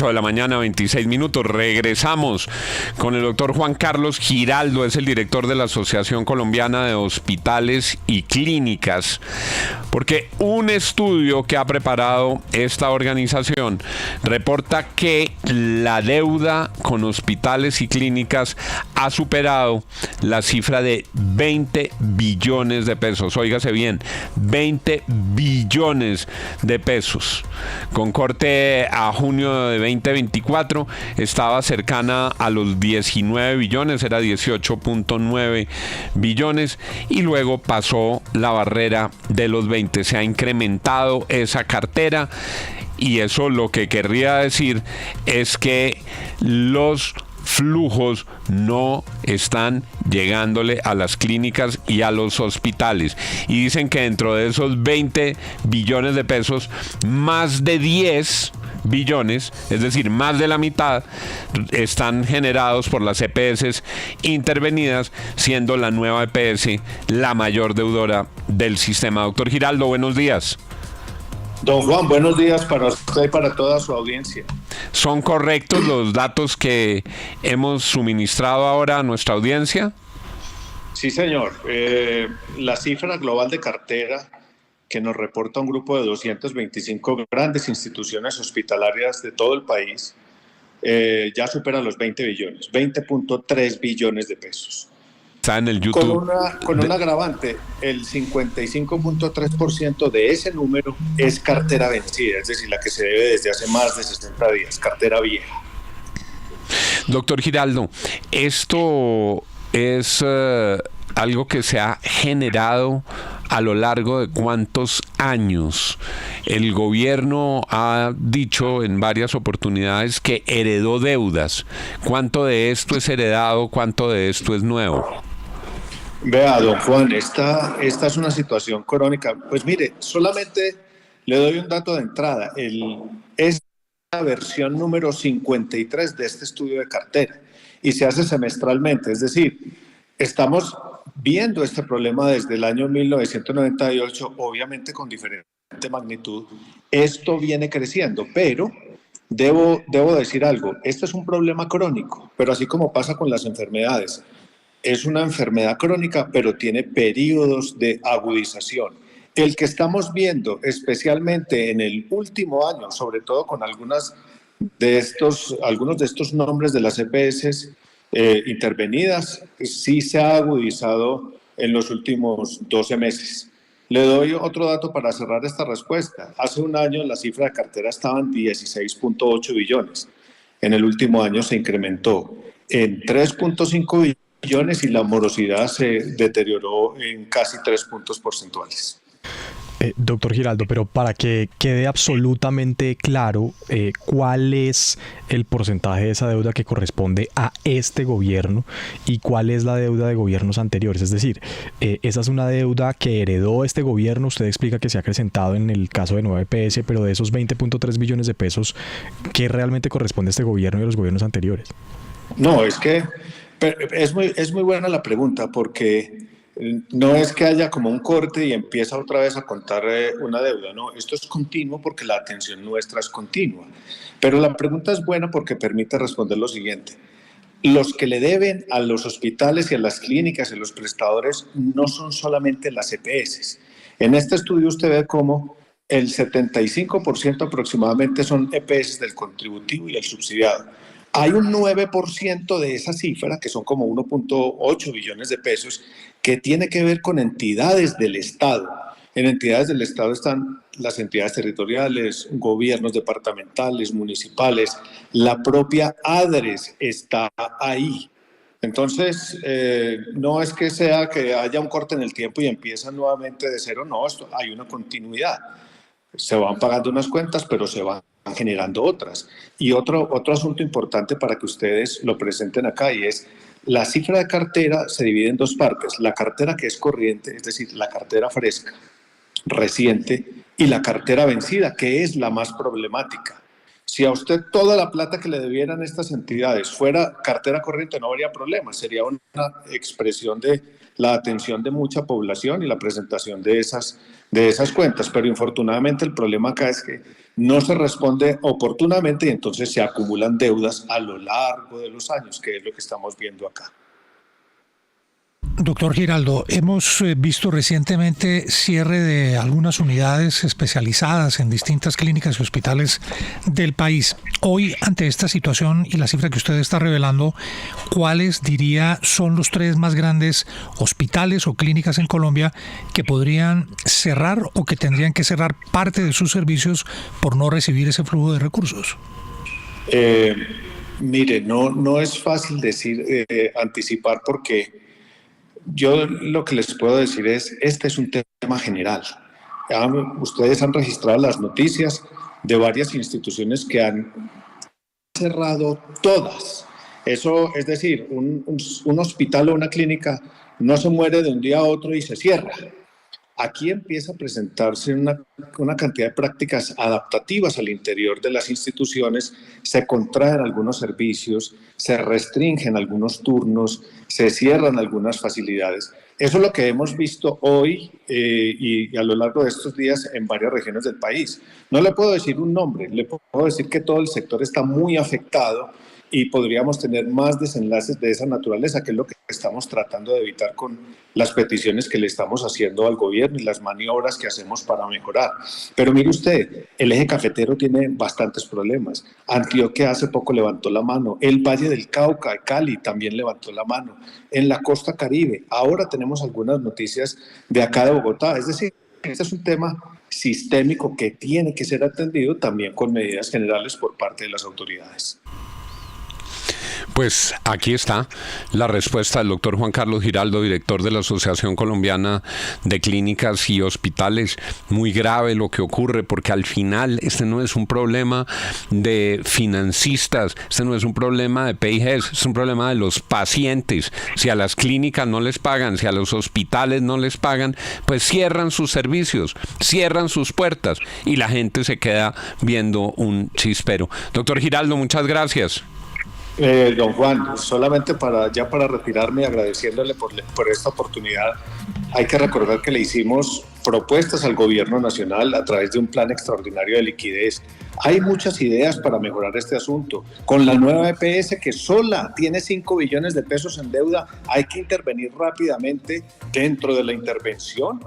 8 de la mañana, 26 minutos. Regresamos con el doctor Juan Carlos Giraldo, es el director de la Asociación Colombiana de Hospitales y Clínicas, porque un estudio que ha preparado esta organización reporta que la deuda con hospitales y clínicas ha superado la cifra de 20 billones de pesos. Óigase bien, 20 billones de pesos. Con corte a junio de 2024 estaba cercana a los 19 billones, era 18.9 billones y luego pasó la barrera de los 20. Se ha incrementado esa cartera y eso lo que querría decir es que los flujos no están llegándole a las clínicas y a los hospitales. Y dicen que dentro de esos 20 billones de pesos, más de 10 billones, es decir, más de la mitad, están generados por las EPS intervenidas, siendo la nueva EPS la mayor deudora del sistema. Doctor Giraldo, buenos días. Don Juan, buenos días para usted y para toda su audiencia. ¿Son correctos los datos que hemos suministrado ahora a nuestra audiencia? Sí, señor. La cifra global de cartera que nos reporta un grupo de 225 grandes instituciones hospitalarias de todo el país ya supera los 20 billones, 20.3 billones de pesos. Está en el YouTube. Con un agravante, el 55.3% de ese número es cartera vencida, es decir, la que se debe desde hace más de 60 días, cartera vieja. Doctor Giraldo, esto es algo que se ha generado a lo largo de cuántos años. El gobierno ha dicho en varias oportunidades que heredó deudas. ¿Cuánto de esto es heredado? ¿Cuánto de esto es nuevo? Vea, don Juan, esta es una situación crónica. Pues mire, solamente le doy un dato de entrada. Es la versión número 53 de este estudio de cartera y se hace semestralmente. Es decir, estamos viendo este problema desde el año 1998, obviamente con diferente magnitud. Esto viene creciendo, pero debo decir algo. Este es un problema crónico, pero así como pasa con las enfermedades, es una enfermedad crónica, pero tiene periodos de agudización. El que estamos viendo, especialmente en el último año, sobre todo con algunos de estos nombres de las EPS intervenidas, sí se ha agudizado en los últimos 12 meses. Le doy otro dato para cerrar esta respuesta. Hace un año la cifra de cartera estaba en 16.8 billones. En el último año se incrementó en 3.5 billones y la morosidad se deterioró en casi 3 puntos porcentuales. Doctor Giraldo, pero para que quede absolutamente claro cuál es el porcentaje de esa deuda que corresponde a este gobierno y cuál es la deuda de gobiernos anteriores. Es decir, esa es una deuda que heredó este gobierno. Usted explica que se ha acrecentado en el caso de Nueva EPS, pero de esos 20.3 billones de pesos, ¿qué realmente corresponde a este gobierno y a los gobiernos anteriores? No, es que es muy buena la pregunta porque no es que haya como un corte y empieza otra vez a contar una deuda, no, esto es continuo porque la atención nuestra es continua. Pero la pregunta es buena porque permite responder lo siguiente. Los que le deben a los hospitales y a las clínicas y a los prestadores no son solamente las EPS. En este estudio usted ve cómo el 75% aproximadamente son EPS del contributivo y el subsidiado. Hay un 9% de esa cifra, que son como 1.8 billones de pesos, que tiene que ver con entidades del Estado. En entidades del Estado están las entidades territoriales, gobiernos departamentales, municipales, la propia ADRES está ahí. Entonces, no es que sea que haya un corte en el tiempo y empieza nuevamente de cero, no, hay una continuidad. Se van pagando unas cuentas, pero se van generando otras. Y otro asunto importante para que ustedes lo presenten acá, y es la cifra de cartera se divide en dos partes. La cartera que es corriente, es decir, la cartera fresca, reciente, y la cartera vencida, que es la más problemática. Si a usted toda la plata que le debieran estas entidades fuera cartera corriente, no habría problema. Sería una expresión de la atención de mucha población y la presentación de esas cuentas. Pero infortunadamente el problema acá es que no se responde oportunamente y entonces se acumulan deudas a lo largo de los años, que es lo que estamos viendo acá. Doctor Giraldo, hemos visto recientemente cierre de algunas unidades especializadas en distintas clínicas y hospitales del país. Hoy, ante esta situación y la cifra que usted está revelando, ¿cuáles diría son los 3 más grandes hospitales o clínicas en Colombia que podrían cerrar o que tendrían que cerrar parte de sus servicios por no recibir ese flujo de recursos? Mire, no es fácil anticipar porque yo lo que les puedo decir es, este es un tema general. Ustedes han registrado las noticias de varias instituciones que han cerrado todas. Eso es decir, un hospital o una clínica no se muere de un día a otro y se cierra. Aquí empieza a presentarse una cantidad de prácticas adaptativas al interior de las instituciones, se contraen algunos servicios, se restringen algunos turnos, se cierran algunas facilidades. Eso es lo que hemos visto hoy y a lo largo de estos días en varias regiones del país. No le puedo decir un nombre, le puedo decir que todo el sector está muy afectado y podríamos tener más desenlaces de esa naturaleza, que es lo que estamos tratando de evitar con las peticiones que le estamos haciendo al gobierno y las maniobras que hacemos para mejorar. Pero mire usted, el eje cafetero tiene bastantes problemas. Antioquia hace poco levantó la mano, el Valle del Cauca, Cali también levantó la mano, en la costa Caribe. Ahora tenemos algunas noticias de acá de Bogotá, es decir, este es un tema sistémico que tiene que ser atendido también con medidas generales por parte de las autoridades. Pues aquí está la respuesta del doctor Juan Carlos Giraldo, director de la Asociación Colombiana de Clínicas y Hospitales. Muy grave lo que ocurre, porque al final este no es un problema de financistas, este no es un problema de PIGs, es un problema de los pacientes. Si a las clínicas no les pagan, si a los hospitales no les pagan, pues cierran sus servicios, cierran sus puertas y la gente se queda viendo un chispero. Doctor Giraldo, muchas gracias. Don Juan, solamente para retirarme, agradeciéndole por esta oportunidad, hay que recordar que le hicimos propuestas al gobierno nacional a través de un plan extraordinario de liquidez. Hay muchas ideas para mejorar este asunto. Con la nueva EPS, que sola tiene 5 billones de pesos en deuda, hay que intervenir rápidamente dentro de la intervención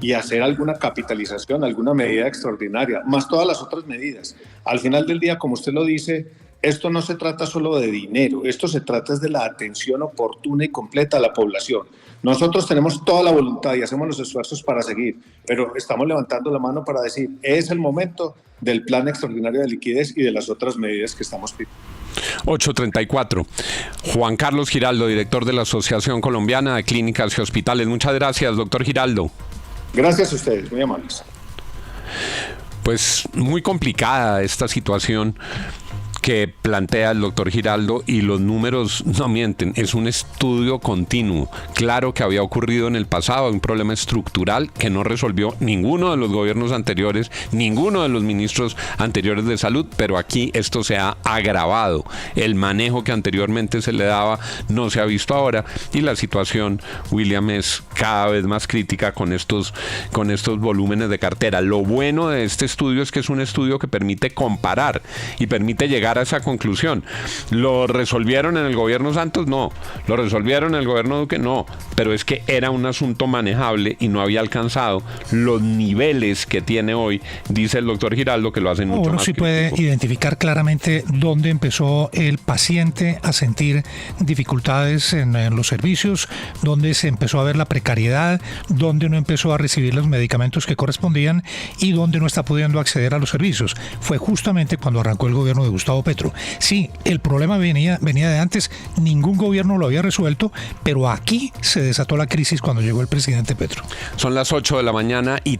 y hacer alguna capitalización, alguna medida extraordinaria, más todas las otras medidas. Al final del día, como usted lo dice, esto no se trata solo de dinero, esto se trata de la atención oportuna y completa a la población. Nosotros tenemos toda la voluntad y hacemos los esfuerzos para seguir, pero estamos levantando la mano para decir, es el momento del plan extraordinario de liquidez y de las otras medidas que estamos pidiendo. 8:34. Juan Carlos Giraldo, director de la Asociación Colombiana de Clínicas y Hospitales. Muchas gracias, doctor Giraldo. Gracias a ustedes, muy amables. Pues muy complicada esta situación que plantea el doctor Giraldo, y los números no mienten, es un estudio continuo. Claro que había ocurrido en el pasado un problema estructural que no resolvió ninguno de los gobiernos anteriores, ninguno de los ministros anteriores de salud, pero aquí esto se ha agravado. El manejo que anteriormente se le daba no se ha visto ahora, y la situación, William, es cada vez más crítica con estos volúmenes de cartera. Lo bueno de este estudio es que es un estudio que permite comparar y permite llegar a esa conclusión. ¿Lo resolvieron en el gobierno Santos? No. ¿Lo resolvieron en el gobierno Duque? No. Pero es que era un asunto manejable y no había alcanzado los niveles que tiene hoy, dice el doctor Giraldo, que lo hacen mucho más. Uno sí puede identificar claramente dónde empezó el paciente a sentir dificultades en los servicios, dónde se empezó a ver la precariedad, dónde no empezó a recibir los medicamentos que correspondían y dónde no está pudiendo acceder a los servicios. Fue justamente cuando arrancó el gobierno de Gustavo Petro. Sí, el problema venía de antes, ningún gobierno lo había resuelto, pero aquí se desató la crisis cuando llegó el presidente Petro. Son las 8 de la mañana y